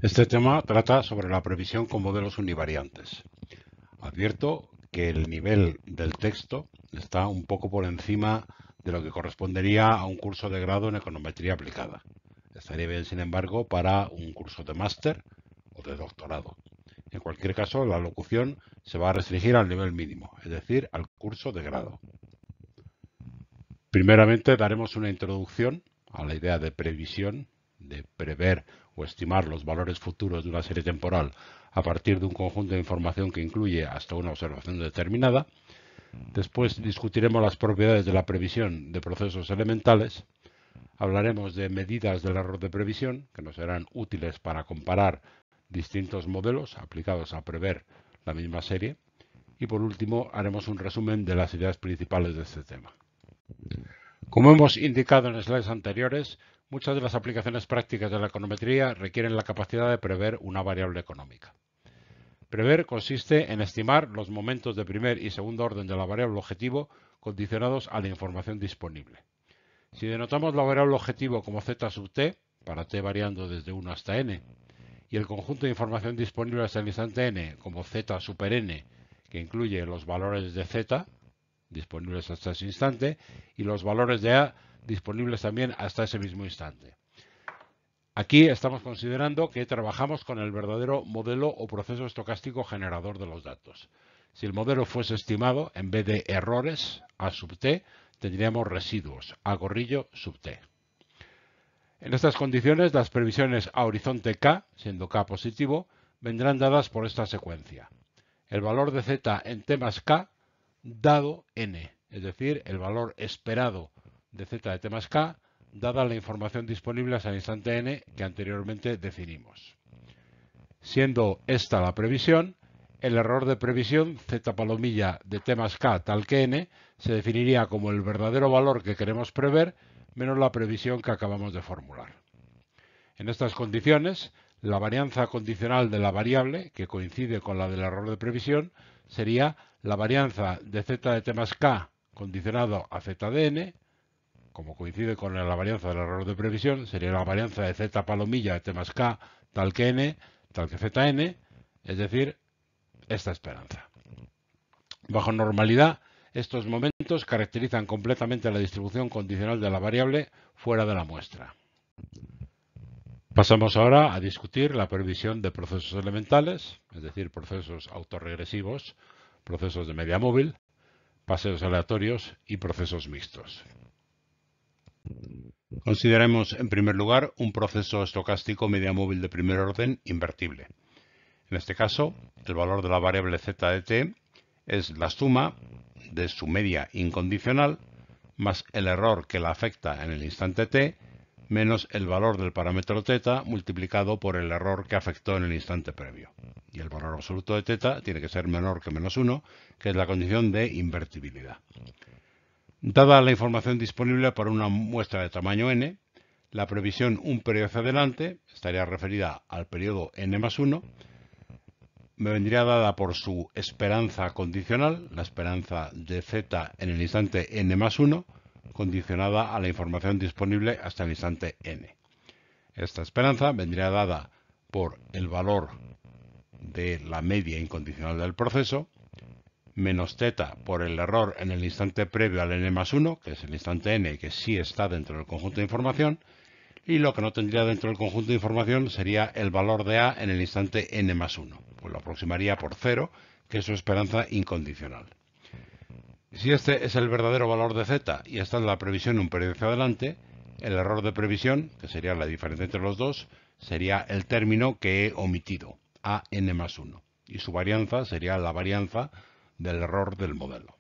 Este tema trata sobre la previsión con modelos univariantes. Advierto que el nivel del texto está un poco por encima de lo que correspondería a un curso de grado en econometría aplicada. Estaría bien, sin embargo, para un curso de máster o de doctorado. En cualquier caso, la locución se va a restringir al nivel mínimo, es decir, al curso de grado. Primeramente, daremos una introducción a la idea de previsión, de prever o estimar los valores futuros de una serie temporal a partir de un conjunto de información que incluye hasta una observación determinada. Después discutiremos las propiedades de la previsión de procesos elementales. Hablaremos de medidas del error de previsión, que nos serán útiles para comparar distintos modelos aplicados a prever la misma serie. Y por último, haremos un resumen de las ideas principales de este tema. Como hemos indicado en slides anteriores, muchas de las aplicaciones prácticas de la econometría requieren la capacidad de prever una variable económica. Prever consiste en estimar los momentos de primer y segundo orden de la variable objetivo condicionados a la información disponible. Si denotamos la variable objetivo como z sub t, para t variando desde 1 hasta n, y el conjunto de información disponible hasta el instante n como z super n, que incluye los valores de z disponibles hasta ese instante y los valores de a disponibles también hasta ese mismo instante. Aquí estamos considerando que trabajamos con el verdadero modelo o proceso estocástico generador de los datos. Si el modelo fuese estimado, en vez de errores a sub t, tendríamos residuos a gorrillo sub t. En estas condiciones, las previsiones a horizonte k, siendo k positivo, vendrán dadas por esta secuencia. El valor de z en t más k dado n, es decir, el valor esperado de z de t más k, dada la información disponible hasta el instante n que anteriormente definimos. Siendo esta la previsión, el error de previsión z palomilla de t más k tal que n se definiría como el verdadero valor que queremos prever menos la previsión que acabamos de formular. En estas condiciones, la varianza condicional de la variable, que coincide con la del error de previsión, sería la varianza de z de t más k condicionado a z de n, como coincide con la varianza del error de previsión, sería la varianza de z palomilla de t más k tal que n, tal que zn, es decir, esta esperanza. Bajo normalidad, estos momentos caracterizan completamente la distribución condicional de la variable fuera de la muestra. Pasamos ahora a discutir la previsión de procesos elementales, es decir, procesos autorregresivos, procesos de media móvil, paseos aleatorios y procesos mixtos. Consideremos en primer lugar un proceso estocástico media móvil de primer orden invertible. En este caso, el valor de la variable z de t es la suma de su media incondicional más el error que la afecta en el instante t menos el valor del parámetro θ multiplicado por el error que afectó en el instante previo. Y el valor absoluto de θ tiene que ser menor que menos 1, que es la condición de invertibilidad. Dada la información disponible para una muestra de tamaño n, la previsión un periodo hacia adelante estaría referida al periodo n más 1, me vendría dada por su esperanza condicional, la esperanza de z en el instante n más 1, condicionada a la información disponible hasta el instante n. Esta esperanza vendría dada por el valor de la media incondicional del proceso, menos θ por el error en el instante previo al n más 1, que es el instante n que sí está dentro del conjunto de información, y lo que no tendría dentro del conjunto de información sería el valor de a en el instante n más 1, pues lo aproximaría por 0, que es su esperanza incondicional. Si este es el verdadero valor de z y esta es la previsión un periodo hacia adelante, el error de previsión, que sería la diferencia entre los dos, sería el término que he omitido, a n más 1, y su varianza sería la varianza del error del modelo.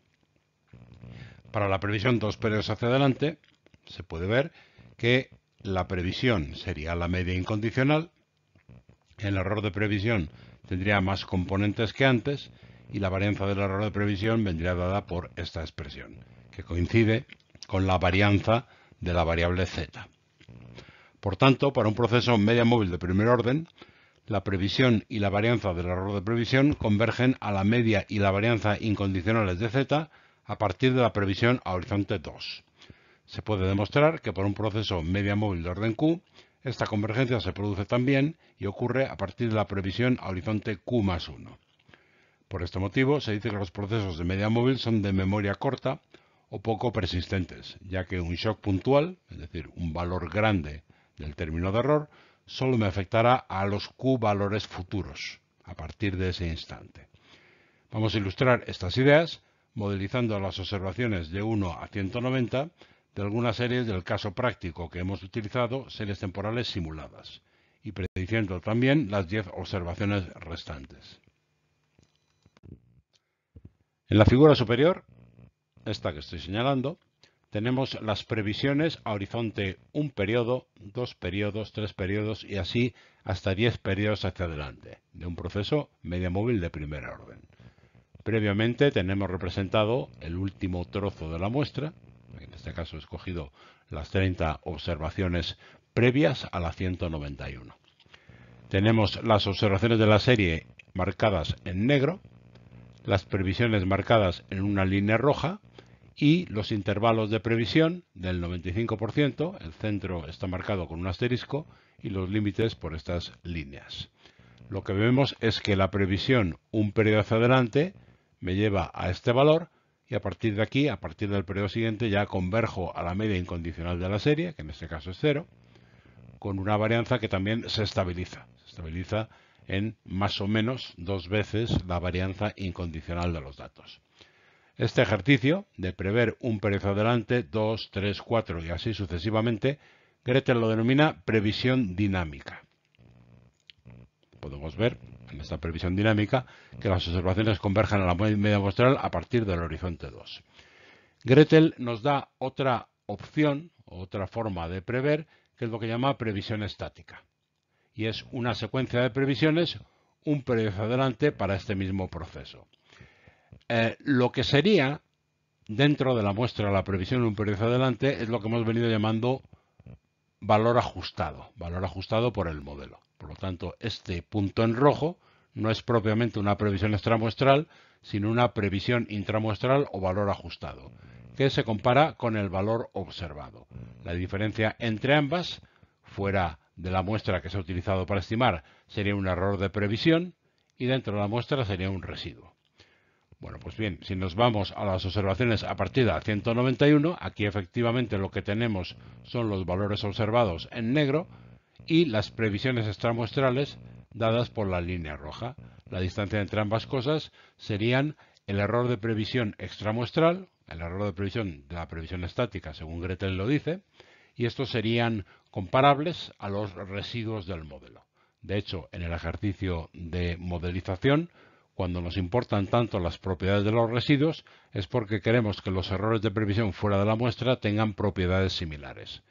Para la previsión dos periodos hacia adelante, se puede ver que la previsión sería la media incondicional, el error de previsión tendría más componentes que antes, y la varianza del error de previsión vendría dada por esta expresión, que coincide con la varianza de la variable z. Por tanto, para un proceso media móvil de primer orden, la previsión y la varianza del error de previsión convergen a la media y la varianza incondicionales de z a partir de la previsión a horizonte 2. Se puede demostrar que para un proceso media móvil de orden q, Esta convergencia se produce también y ocurre a partir de la previsión a horizonte Q+1. Por este motivo, se dice que los procesos de media móvil son de memoria corta o poco persistentes, ya que un shock puntual, es decir, un valor grande del término de error, solo me afectará a los Q valores futuros, a partir de ese instante. Vamos a ilustrar estas ideas modelizando las observaciones de 1 a 190 de algunas series del caso práctico que hemos utilizado, series temporales simuladas, y prediciendo también las 10 observaciones restantes. En la figura superior, esta que estoy señalando, tenemos las previsiones a horizonte 1 periodo, 2 periodos, 3 periodos y así hasta 10 periodos hacia adelante, de un proceso media móvil de primera orden. Previamente tenemos representado el último trozo de la muestra, en este caso he escogido las 30 observaciones previas a la 191. Tenemos las observaciones de la serie marcadas en negro, las previsiones marcadas en una línea roja y los intervalos de previsión del 95%, el centro está marcado con un asterisco y los límites por estas líneas. Lo que vemos es que la previsión un periodo hacia adelante me lleva a este valor y a partir de aquí, a partir del periodo siguiente, ya converjo a la media incondicional de la serie, que en este caso es 0, con una varianza que también se estabiliza. Se estabiliza en más o menos 2 veces la varianza incondicional de los datos. Este ejercicio de prever un periodo adelante, 2, 3, 4 y así sucesivamente, Gretel lo denomina previsión dinámica. Podemos ver en esta previsión dinámica que las observaciones convergen a la media muestral a partir del horizonte 2. Gretel nos da otra opción, otra forma de prever, que es lo que llama previsión estática. Y es una secuencia de previsiones, un periodo adelante para este mismo proceso. Lo que sería, dentro de la muestra, la previsión de un periodo adelante, es lo que hemos venido llamando valor ajustado por el modelo. Por lo tanto, este punto en rojo no es propiamente una previsión extramuestral, sino una previsión intramuestral o valor ajustado, que se compara con el valor observado. La diferencia entre ambas, fuera de la muestra que se ha utilizado para estimar, sería un error de previsión y dentro de la muestra sería un residuo. Bueno, pues bien, si nos vamos a las observaciones a partir de la 191, aquí efectivamente lo que tenemos son los valores observados en negro y las previsiones extramuestrales dadas por la línea roja. La distancia entre ambas cosas serían el error de previsión extramuestral, el error de previsión de la previsión estática, según Gretel lo dice, y estos serían comparables a los residuos del modelo. De hecho, en el ejercicio de modelización, cuando nos importan tanto las propiedades de los residuos, es porque queremos que los errores de previsión fuera de la muestra tengan propiedades similares.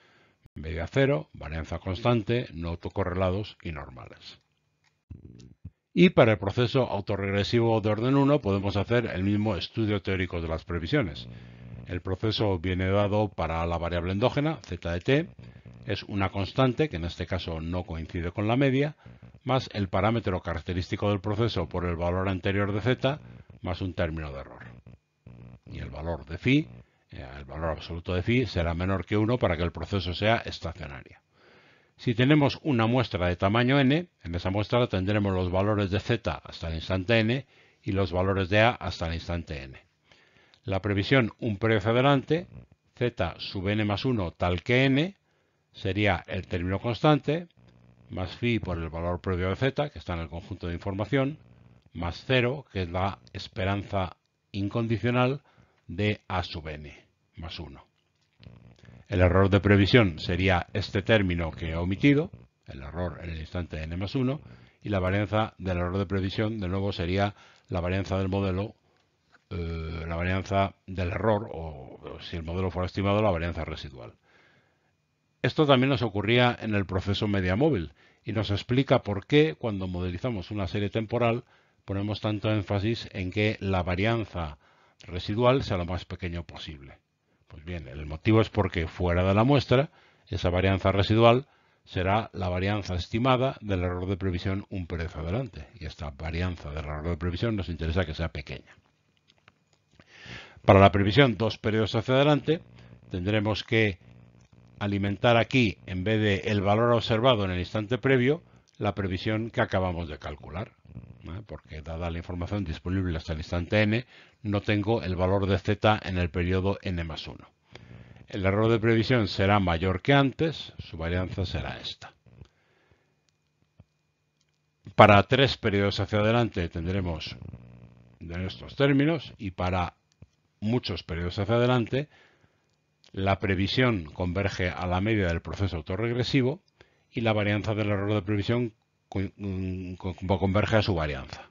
Media cero, varianza constante, no autocorrelados y normales. Y para el proceso autorregresivo de orden 1 podemos hacer el mismo estudio teórico de las previsiones. El proceso viene dado para la variable endógena, z de t, es una constante, que en este caso no coincide con la media, más el parámetro característico del proceso por el valor anterior de z, más un término de error. Y el valor de phi, el valor absoluto de phi, será menor que 1 para que el proceso sea estacionario. Si tenemos una muestra de tamaño n, en esa muestra tendremos los valores de z hasta el instante n y los valores de a hasta el instante n. La previsión un periodo adelante, z sub n más 1 tal que n, sería el término constante, más phi por el valor previo de z, que está en el conjunto de información, más 0, que es la esperanza incondicional de a sub n, más 1. El error de previsión sería este término que he omitido, el error en el instante n más 1, y la varianza del error de previsión, de nuevo, sería la varianza del modelo, la varianza del error, o si el modelo fuera estimado, la varianza residual. Esto también nos ocurría en el proceso media móvil y nos explica por qué cuando modelizamos una serie temporal ponemos tanto énfasis en que la varianza residual sea lo más pequeño posible. Pues bien, el motivo es porque fuera de la muestra, esa varianza residual será la varianza estimada del error de previsión un periodo adelante. Y esta varianza del error de previsión nos interesa que sea pequeña. Para la previsión 2 periodos hacia adelante, tendremos que alimentar aquí, en vez de el valor observado en el instante previo, la previsión que acabamos de calcular. Porque dada la información disponible hasta el instante n, no tengo el valor de z en el periodo n más 1. El error de previsión será mayor que antes, su varianza será esta. Para 3 periodos hacia adelante tendremos de estos términos, y para muchos periodos hacia adelante la previsión converge a la media del proceso autorregresivo y la varianza del error de previsión converge a su varianza.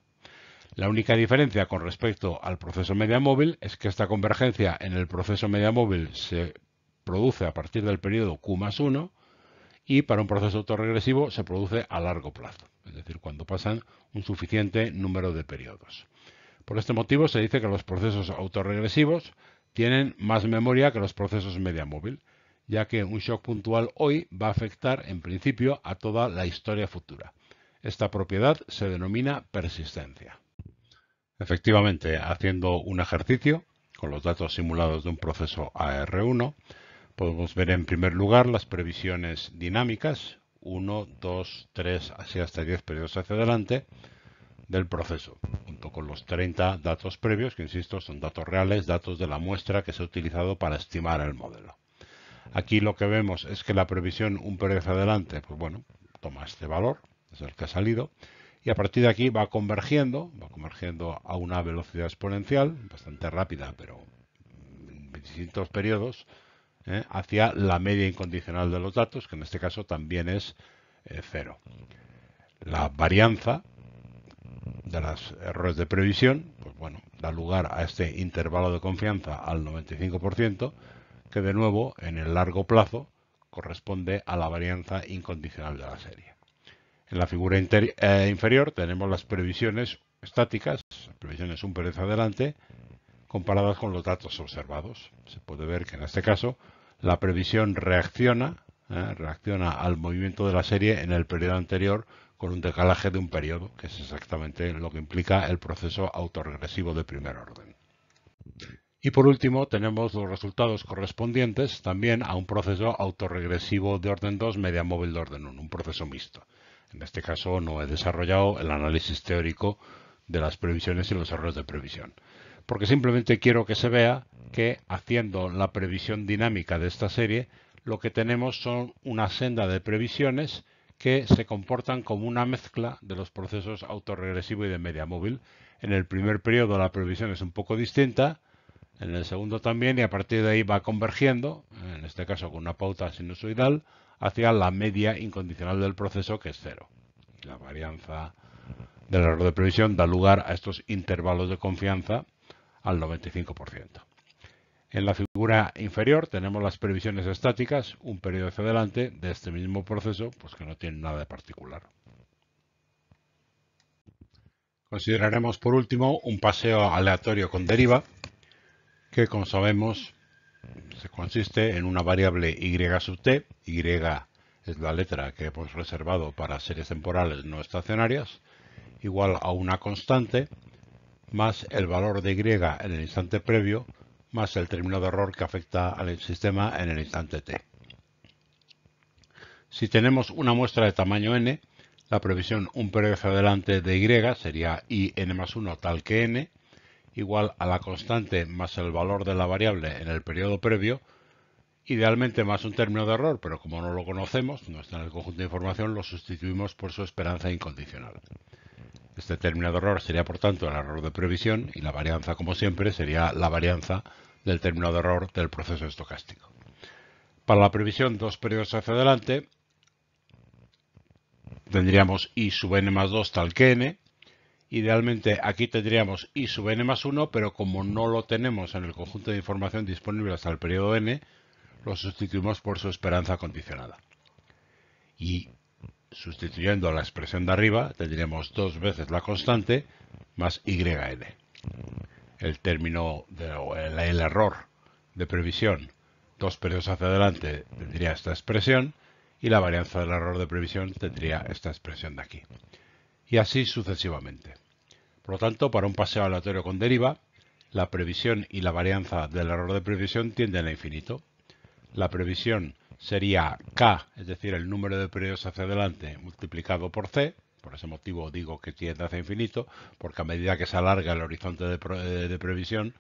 La única diferencia con respecto al proceso media móvil es que esta convergencia en el proceso media móvil se produce a partir del periodo Q más 1 y para un proceso autorregresivo se produce a largo plazo, es decir, cuando pasan un suficiente número de periodos. Por este motivo se dice que los procesos autorregresivos tienen más memoria que los procesos media móvil, ya que un shock puntual hoy va a afectar en principio a toda la historia futura. Esta propiedad se denomina persistencia. Efectivamente, haciendo un ejercicio con los datos simulados de un proceso AR1, podemos ver en primer lugar las previsiones dinámicas, 1, 2, 3, así hasta 10 periodos hacia adelante, del proceso, junto con los 30 datos previos, que insisto, son datos reales, datos de la muestra que se ha utilizado para estimar el modelo. Aquí lo que vemos es que la previsión un periodo hacia adelante, pues bueno, toma este valor, es el que ha salido, y a partir de aquí va convergiendo a una velocidad exponencial, bastante rápida, pero en distintos periodos, hacia la media incondicional de los datos, que en este caso también es 0. La varianza de los errores de previsión, pues bueno, da lugar a este intervalo de confianza al 95%, que de nuevo en el largo plazo corresponde a la varianza incondicional de la serie. En la figura inferior tenemos las previsiones estáticas, previsiones un periodo adelante, comparadas con los datos observados. Se puede ver que en este caso la previsión reacciona al movimiento de la serie en el periodo anterior con un decalaje de un periodo, que es exactamente lo que implica el proceso autorregresivo de primer orden. Y por último tenemos los resultados correspondientes también a un proceso autorregresivo de orden 2 media móvil de orden 1, un proceso mixto. En este caso no he desarrollado el análisis teórico de las previsiones y los errores de previsión, porque simplemente quiero que se vea que haciendo la previsión dinámica de esta serie, lo que tenemos son una senda de previsiones que se comportan como una mezcla de los procesos autorregresivo y de media móvil. En el primer periodo la previsión es un poco distinta, en el segundo también, y a partir de ahí va convergiendo, en este caso con una pauta sinusoidal, hacia la media incondicional del proceso, que es 0. La varianza del error de previsión da lugar a estos intervalos de confianza al 95%. En la figura inferior tenemos las previsiones estáticas, un periodo hacia adelante de este mismo proceso, pues que no tiene nada de particular. Consideraremos por último un paseo aleatorio con deriva, que como sabemos se consiste en una variable y sub t, y es la letra que hemos reservado para series temporales no estacionarias, igual a una constante, más el valor de y en el instante previo, más el término de error que afecta al sistema en el instante t. Si tenemos una muestra de tamaño n, la previsión un periodo hacia adelante de y sería i n más 1 tal que n, igual a la constante más el valor de la variable en el periodo previo, idealmente más un término de error, pero como no lo conocemos, no está en el conjunto de información, lo sustituimos por su esperanza incondicional. Este término de error sería, por tanto, el error de previsión y la varianza, como siempre, sería la varianza del término de error del proceso estocástico. Para la previsión 2 periodos hacia adelante, tendríamos i sub n más 2 tal que n. Idealmente aquí tendríamos i sub n más 1, pero como no lo tenemos en el conjunto de información disponible hasta el periodo n, lo sustituimos por su esperanza condicionada. Y sustituyendo la expresión de arriba, tendríamos 2 veces la constante más yn. El término el error de previsión 2 periodos hacia adelante tendría esta expresión y la varianza del error de previsión tendría esta expresión de aquí. Y así sucesivamente. Por lo tanto, para un paseo aleatorio con deriva, la previsión y la varianza del error de previsión tienden a infinito. La previsión sería K, es decir, el número de periodos hacia adelante multiplicado por C. Por ese motivo digo que tiende hacia infinito, porque a medida que se alarga el horizonte de previsión,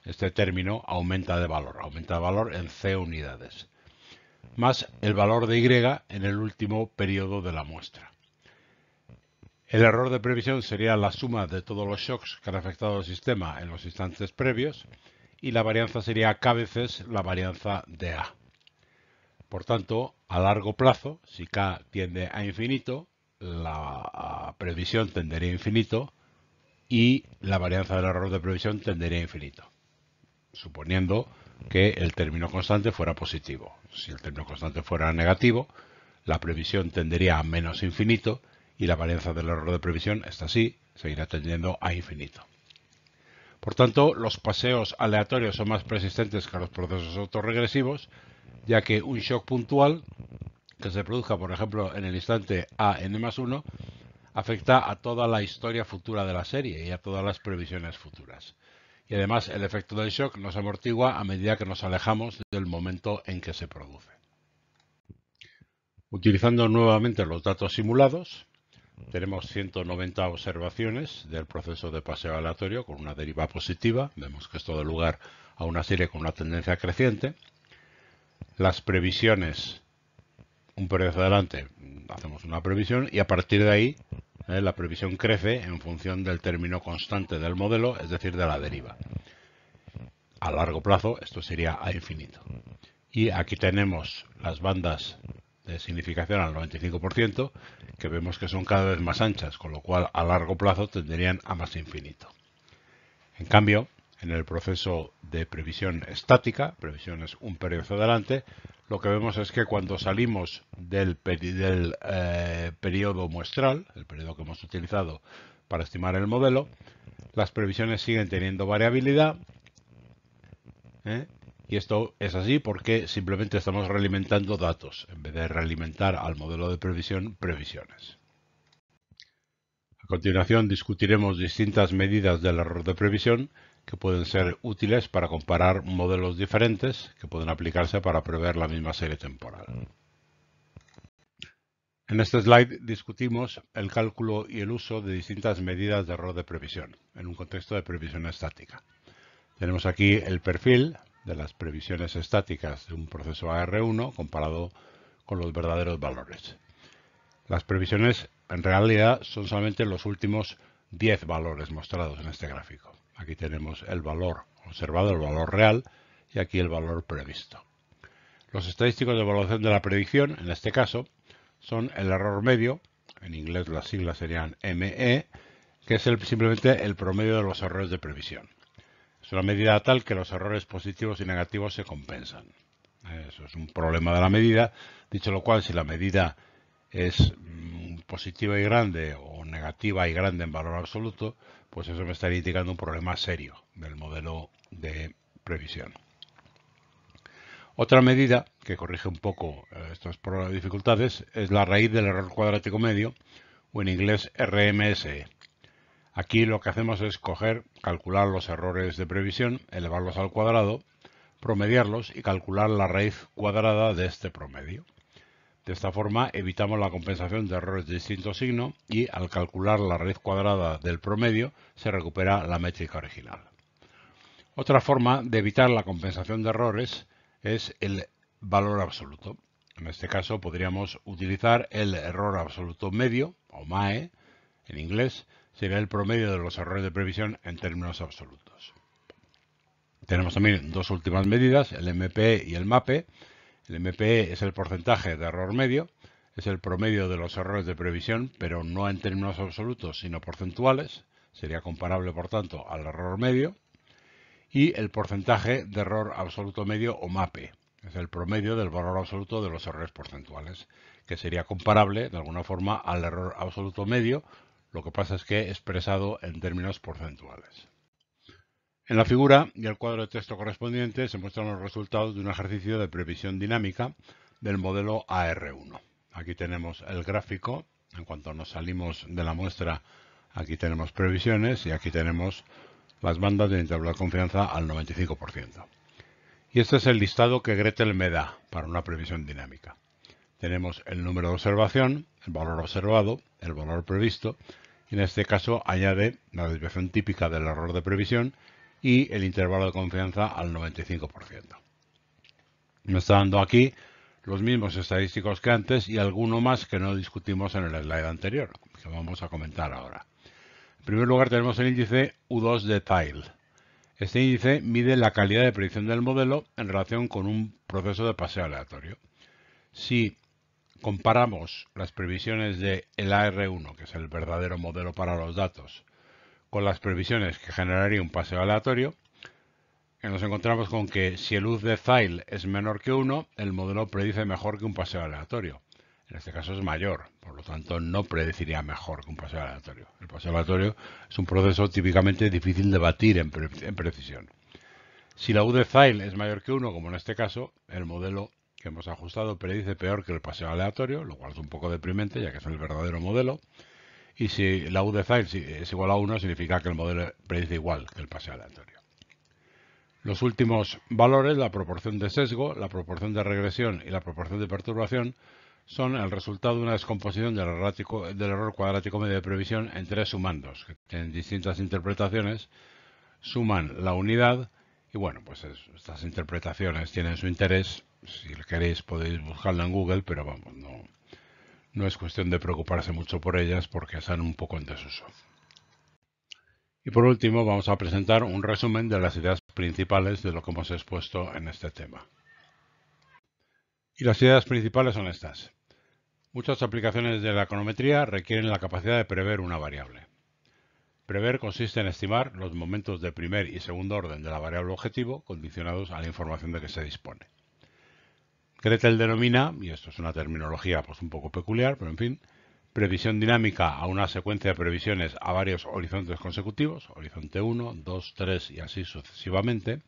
este término aumenta de valor en C unidades, más el valor de Y en el último periodo de la muestra. El error de previsión sería la suma de todos los shocks que han afectado al sistema en los instantes previos, y la varianza sería K veces la varianza de A. Por tanto, a largo plazo, si K tiende a infinito, la previsión tendería a infinito y la varianza del error de previsión tendería a infinito, suponiendo que el término constante fuera positivo. Si el término constante fuera negativo, la previsión tendería a menos infinito y la varianza del error de previsión, esta sí, seguirá tendiendo a infinito. Por tanto, los paseos aleatorios son más persistentes que los procesos autorregresivos, ya que un shock puntual que se produzca, por ejemplo, en el instante AN+1, afecta a toda la historia futura de la serie y a todas las previsiones futuras. Y además, el efecto del shock nos amortigua a medida que nos alejamos del momento en que se produce. Utilizando nuevamente los datos simulados, tenemos 190 observaciones del proceso de paseo aleatorio con una deriva positiva. Vemos que esto da lugar a una serie con una tendencia creciente. Las previsiones, un periodo hacia adelante, hacemos una previsión y a partir de ahí la previsión crece en función del término constante del modelo, es decir, de la deriva. A largo plazo esto sería a infinito. Y aquí tenemos las bandas de significación al 95%, que vemos que son cada vez más anchas, con lo cual a largo plazo tenderían a más infinito. En cambio, en el proceso de previsión estática, previsión es un periodo hacia adelante, lo que vemos es que cuando salimos del periodo muestral, el periodo que hemos utilizado para estimar el modelo, las previsiones siguen teniendo variabilidad, y esto es así porque simplemente estamos realimentando datos en vez de realimentar al modelo de previsión previsiones. A continuación discutiremos distintas medidas del error de previsión que pueden ser útiles para comparar modelos diferentes que pueden aplicarse para prever la misma serie temporal. En este slide discutimos el cálculo y el uso de distintas medidas de error de previsión en un contexto de previsión estática. Tenemos aquí el perfil de las previsiones estáticas de un proceso AR1 comparado con los verdaderos valores. Las previsiones en realidad son solamente los últimos 10 valores mostrados en este gráfico. Aquí tenemos el valor observado, el valor real, y aquí el valor previsto. Los estadísticos de evaluación de la predicción, en este caso, son el error medio, en inglés las siglas serían ME, que es simplemente el promedio de los errores de previsión. Es una medida tal que los errores positivos y negativos se compensan. Eso es un problema de la medida, dicho lo cual, si la medida es positiva y grande o negativa y grande en valor absoluto, pues eso me estaría indicando un problema serio del modelo de previsión. Otra medida que corrige un poco estas dificultades es la raíz del error cuadrático medio, o en inglés RMSE. Aquí lo que hacemos es calcular los errores de previsión, elevarlos al cuadrado, promediarlos y calcular la raíz cuadrada de este promedio. De esta forma evitamos la compensación de errores de distinto signo y al calcular la raíz cuadrada del promedio se recupera la métrica original. Otra forma de evitar la compensación de errores es el valor absoluto. En este caso podríamos utilizar el error absoluto medio, o MAE, en inglés, sería el promedio de los errores de previsión en términos absolutos. Tenemos también dos últimas medidas, el MPE y el MAPE. El MPE es el porcentaje de error medio, es el promedio de los errores de previsión, pero no en términos absolutos, sino porcentuales. Sería comparable, por tanto, al error medio. Y el porcentaje de error absoluto medio, o MAPE, es el promedio del valor absoluto de los errores porcentuales, que sería comparable, de alguna forma, al error absoluto medio. Lo que pasa es que expresado en términos porcentuales. En la figura y el cuadro de texto correspondiente se muestran los resultados de un ejercicio de previsión dinámica del modelo AR1. Aquí tenemos el gráfico. En cuanto nos salimos de la muestra, aquí tenemos previsiones y aquí tenemos las bandas de intervalo de confianza al 95%. Y este es el listado que Gretel me da para una previsión dinámica. Tenemos el número de observación, el valor observado, el valor previsto, y en este caso añade la desviación típica del error de previsión y el intervalo de confianza al 95%. Me está dando aquí los mismos estadísticos que antes y alguno más que no discutimos en el slide anterior, que vamos a comentar ahora. En primer lugar tenemos el índice U2 de Theil. Este índice mide la calidad de predicción del modelo en relación con un proceso de paseo aleatorio. Si comparamos las previsiones de el AR1, que es el verdadero modelo para los datos, con las previsiones que generaría un paseo aleatorio, nos encontramos con que si el U de Theil es menor que 1, el modelo predice mejor que un paseo aleatorio. En este caso es mayor, por lo tanto no predeciría mejor que un paseo aleatorio. El paseo aleatorio es un proceso típicamente difícil de batir en precisión. Si la U de Theil es mayor que 1, como en este caso, el modelo que hemos ajustado predice peor que el paseo aleatorio, lo cual es un poco deprimente, ya que es el verdadero modelo. Y si la U de Theil es igual a 1, significa que el modelo predice igual que el paseo aleatorio. Los últimos valores, la proporción de sesgo, la proporción de regresión y la proporción de perturbación, son el resultado de una descomposición del error cuadrático medio de previsión en tres sumandos, que tienen distintas interpretaciones, suman la unidad, y bueno, pues estas interpretaciones tienen su interés. Si queréis podéis buscarla en Google, pero vamos, no es cuestión de preocuparse mucho por ellas porque están un poco en desuso. Y por último vamos a presentar un resumen de las ideas principales de lo que hemos expuesto en este tema. Y las ideas principales son estas. Muchas aplicaciones de la econometría requieren la capacidad de prever una variable. Prever consiste en estimar los momentos de primer y segundo orden de la variable objetivo condicionados a la información de que se dispone. Gretel denomina, y esto es una terminología pues un poco peculiar, pero en fin, previsión dinámica a una secuencia de previsiones a varios horizontes consecutivos, horizonte 1, 2, 3 y así sucesivamente,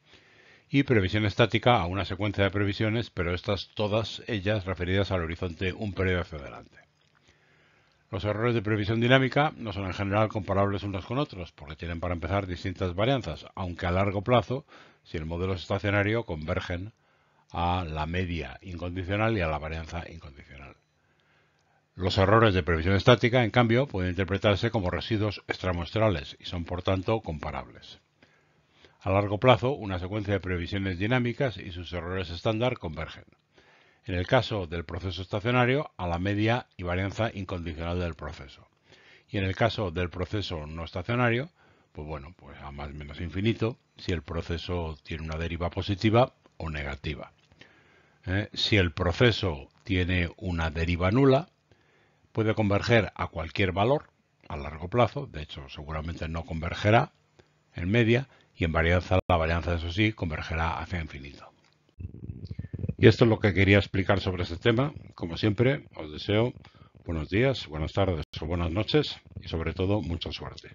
y previsión estática a una secuencia de previsiones, pero estas todas ellas referidas al horizonte un periodo hacia adelante. Los errores de previsión dinámica no son en general comparables unos con otros, porque tienen para empezar distintas varianzas, aunque a largo plazo, si el modelo es estacionario, convergen a la media incondicional y a la varianza incondicional. Los errores de previsión estática, en cambio, pueden interpretarse como residuos extramuestrales y son, por tanto, comparables. A largo plazo, una secuencia de previsiones dinámicas y sus errores estándar convergen. En el caso del proceso estacionario, a la media y varianza incondicional del proceso. Y en el caso del proceso no estacionario, pues bueno, pues a más o menos infinito, si el proceso tiene una deriva positiva o negativa. Si el proceso tiene una deriva nula, puede converger a cualquier valor a largo plazo, de hecho seguramente no convergerá en media, y en varianza, la varianza eso sí, convergerá hacia infinito. Y esto es lo que quería explicar sobre este tema. Como siempre, os deseo buenos días, buenas tardes o buenas noches y sobre todo mucha suerte.